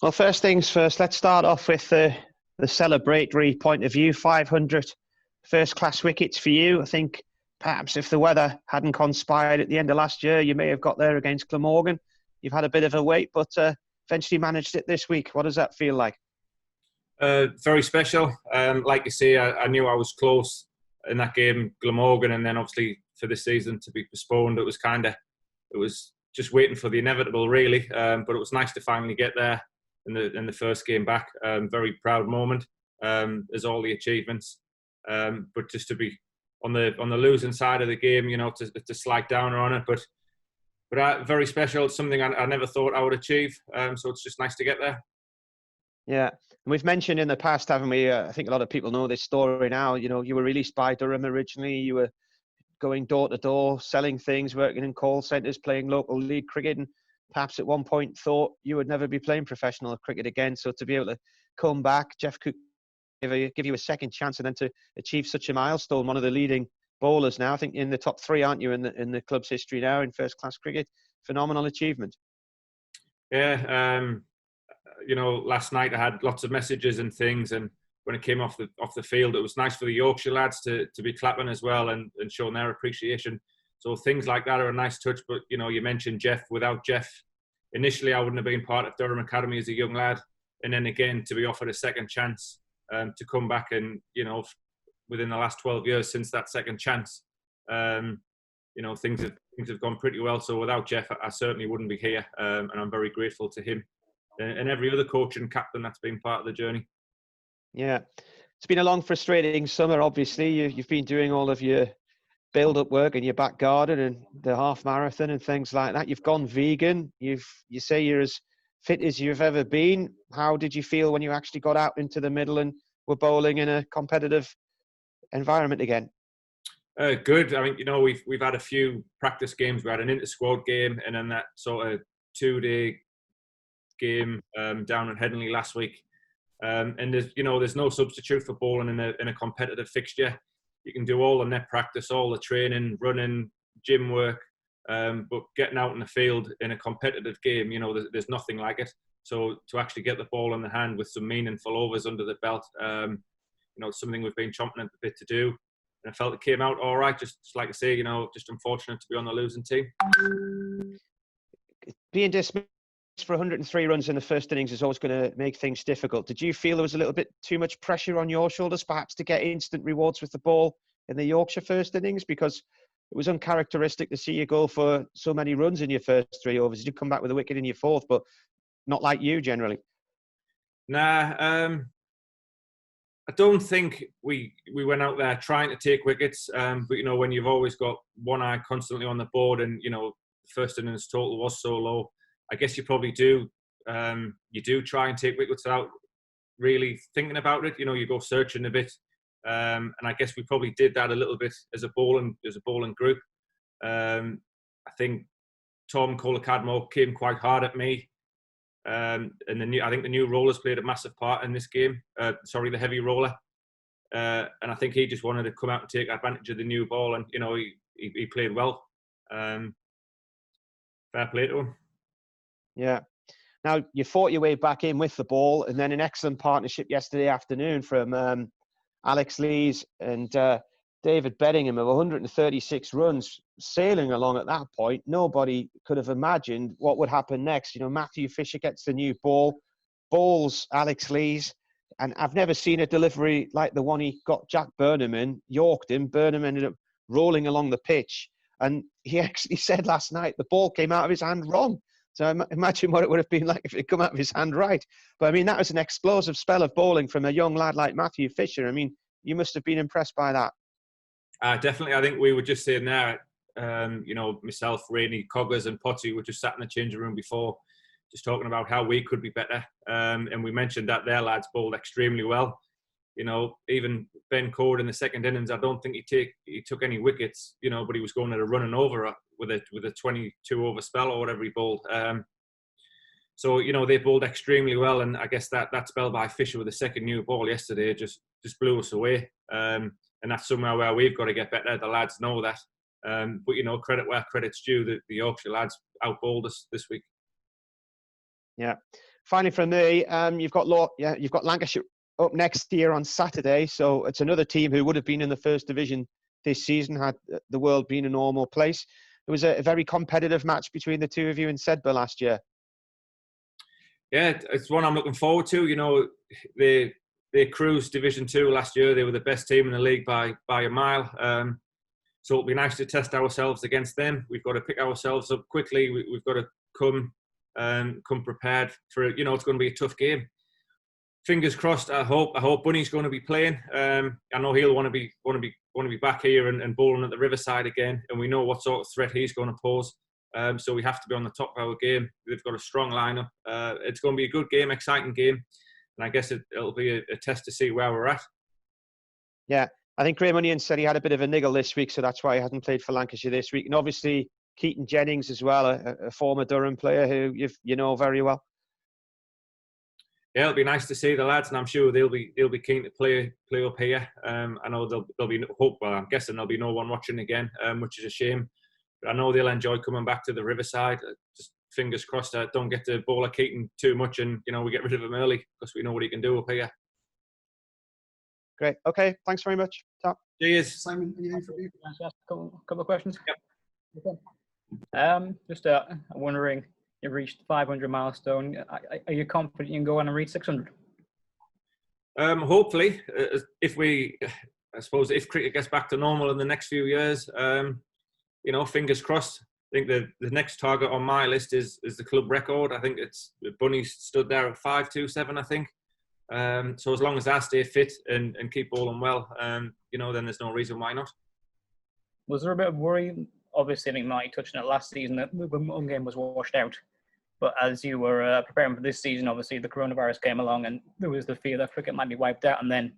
Well, first things first, let's start off with the celebratory point of view. 500 first-class wickets for you. I think perhaps if the weather hadn't conspired at the end of last year, you may have got there against Glamorgan. You've had a bit of a wait, but eventually managed it this week. What does that feel like? Very special. Like you say, I knew I was close in that game, Glamorgan, and then obviously for this season to be postponed, it was just waiting for the inevitable, really. But it was nice to finally get there in the first game back. Very proud moment, as all the achievements. But just to be on the losing side of the game, to slide down on it. But very special. It's something I never thought I would achieve. So it's just nice to get there. Yeah, and we've mentioned in the past, haven't we? I think a lot of people know this story now. You were released by Durham originally. You were going door to door, selling things, working in call centres, playing local league cricket, and perhaps at one point thought you would never be playing professional cricket again. So to be able to come back, Jeff Cook give you a second chance, and then to achieve such a milestone, one of the leading bowlers now, I think in the top three, aren't you, in the club's history now in first class cricket? Phenomenal achievement. Yeah. Last night I had lots of messages and things, and when it came off the field, it was nice for the Yorkshire lads to be clapping as well and showing their appreciation. So things like that are a nice touch. But you mentioned Jeff. Without Jeff, initially I wouldn't have been part of Durham Academy as a young lad, and then again to be offered a second chance to come back, and within the last 12 years since that second chance, things have gone pretty well. So without Jeff, I certainly wouldn't be here, and I'm very grateful to him and every other coach and captain that's been part of the journey. Yeah, it's been a long, frustrating summer. Obviously, you've been doing all of your build-up work in your back garden and the half marathon and things like that. You've gone vegan. You say you're as fit as you've ever been. How did you feel when you actually got out into the middle and were bowling in a competitive environment again? Good. I mean, we've had a few practice games. We had an inter-squad game, and then that sort of 2-day game down at Headingley last week. And there's no substitute for bowling in a competitive fixture. You can do all the net practice, all the training, running, gym work, but getting out in the field in a competitive game, there's nothing like it. So to actually get the ball in the hand with some meaningful overs under the belt, it's something we've been chomping at the bit to do. And I felt it came out all right. Just like I say, just unfortunate to be on the losing team. Being dismissed for 103 runs in the first innings is always going to make things difficult. Did you feel there was a little bit too much pressure on your shoulders, perhaps, to get instant rewards with the ball in the Yorkshire first innings? Because it was uncharacteristic to see you go for so many runs in your first 3 overs. You did come back with a wicket in your fourth, but not like you generally. Nah, I don't think we went out there trying to take wickets. But when you've always got one eye constantly on the board, and the first innings total was so low, I guess you probably do. You do try and take wickets without really thinking about it. You go searching a bit, and I guess we probably did that a little bit as a bowling group. I think Tom Kohler-Cadmore came quite hard at me, and I think the new rollers played a massive part in this game. The heavy roller, and I think he just wanted to come out and take advantage of the new ball, and he played well. Fair play to him. Yeah. Now, you fought your way back in with the ball, and then an excellent partnership yesterday afternoon from Alex Lees and David Bedingham of 136 runs, sailing along at that point. Nobody could have imagined what would happen next. Matthew Fisher gets the new ball, bowls Alex Lees, and I've never seen a delivery like the one he got Jack Burnham in, yorked him. Burnham ended up rolling along the pitch, and he actually said last night the ball came out of his hand wrong. So imagine what it would have been like if it had come out of his hand right. But I mean, that was an explosive spell of bowling from a young lad like Matthew Fisher. I mean, you must have been impressed by that. Definitely. I think we were just saying there, myself, Rainey, Coggers and Potty were just sat in the changing room before, just talking about how we could be better. And we mentioned that their lads bowled extremely well. Even Ben Cord in the second innings, I don't think he took any wickets, but he was going at a running over with a 22 over spell or whatever he bowled. So they bowled extremely well, and I guess that spell by Fisher with the second new ball yesterday just blew us away. And that's somewhere where we've got to get better. The lads know that. But credit where credit's due. The Yorkshire lads outbowled us this week. Yeah. finally from me, you've got Lancashire up next year on Saturday. So it's another team who would have been in the first division this season had the world been a normal place. It was a very competitive match between the two of you in Sedbergh last year. Yeah, it's one I'm looking forward to. You know, they cruised Division 2 last year. They were the best team in the league by a mile. So it'll be nice to test ourselves against them. We've got to pick ourselves up quickly. We've got to come prepared for it. You know, it's going to be a tough game. Fingers crossed. I hope Bunny's going to be playing. I know he'll want to be back here and bowling at the Riverside again. And we know what sort of threat he's going to pose. So we have to be on the top of our game. They've got a strong lineup. It's going to be a good game, exciting game. And I guess it'll be a test to see where we're at. Yeah, I think Graham Onion said he had a bit of a niggle this week, so that's why he hasn't played for Lancashire this week. And obviously Keaton Jennings as well, a former Durham player who you know very well. Yeah, it'll be nice to see the lads, and I'm sure they'll be keen to play up here. I know there'll be hope. Well, I'm guessing there'll be no one watching again, which is a shame. But I know they'll enjoy coming back to the Riverside. Just fingers crossed I don't get to bowl at Keaton too much, and we get rid of him early because we know what he can do up here. Great. Okay. Thanks very much. Top. Cheers. Simon, anything from you? Can I ask a couple of questions? Yep. Okay. Just wondering, you've reached the 500 milestone. Are you confident you can go on and reach 600? Hopefully, if cricket gets back to normal in the next few years, fingers crossed. I think the next target on my list is the club record. I think it's Bunny stood there at 5.27, I think. So as long as I stay fit and keep bowling well, then there's no reason why not. Was there a bit of worry? Obviously, I think Marty touched on it last season that the home game was washed out. But as you were preparing for this season, obviously the coronavirus came along and there was the fear that cricket might be wiped out. And then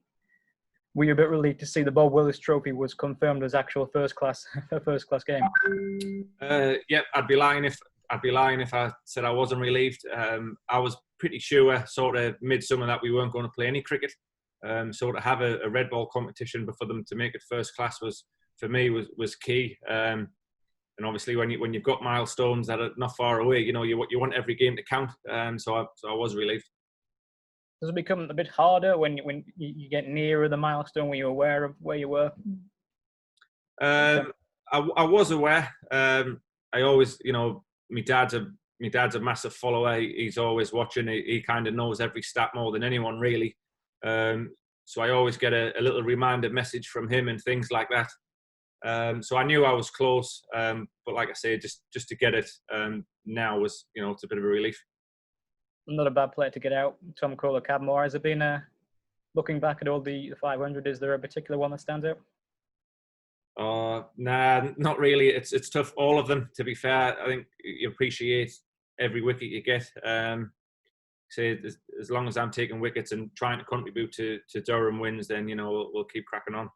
were you a bit relieved to see the Bob Willis Trophy was confirmed as actual first class game? Yeah, I'd be lying if I said I wasn't relieved. I was pretty sure sort of midsummer that we weren't going to play any cricket. So to have a red ball competition, but for them to make it first class was key. And obviously when you've got milestones that are not far away, you want every game to count. So I was relieved. Does it become a bit harder when you get nearer the milestone? Were you aware of where you were? I was aware. I always, my dad's a massive follower. He's always watching. He kind of knows every stat more than anyone, really. So I always get a little reminder message from him and things like that. So I knew I was close. But like I say, just to get it now was, it's a bit of a relief. Not a bad player to get out. Tom Kohler, Cadmore. Has it been looking back at all the 500? Is there a particular one that stands out? Nah, not really. It's tough. All of them, to be fair. I think you appreciate every wicket you get. Say as long as I'm taking wickets and trying to contribute to Durham wins, then we'll keep cracking on.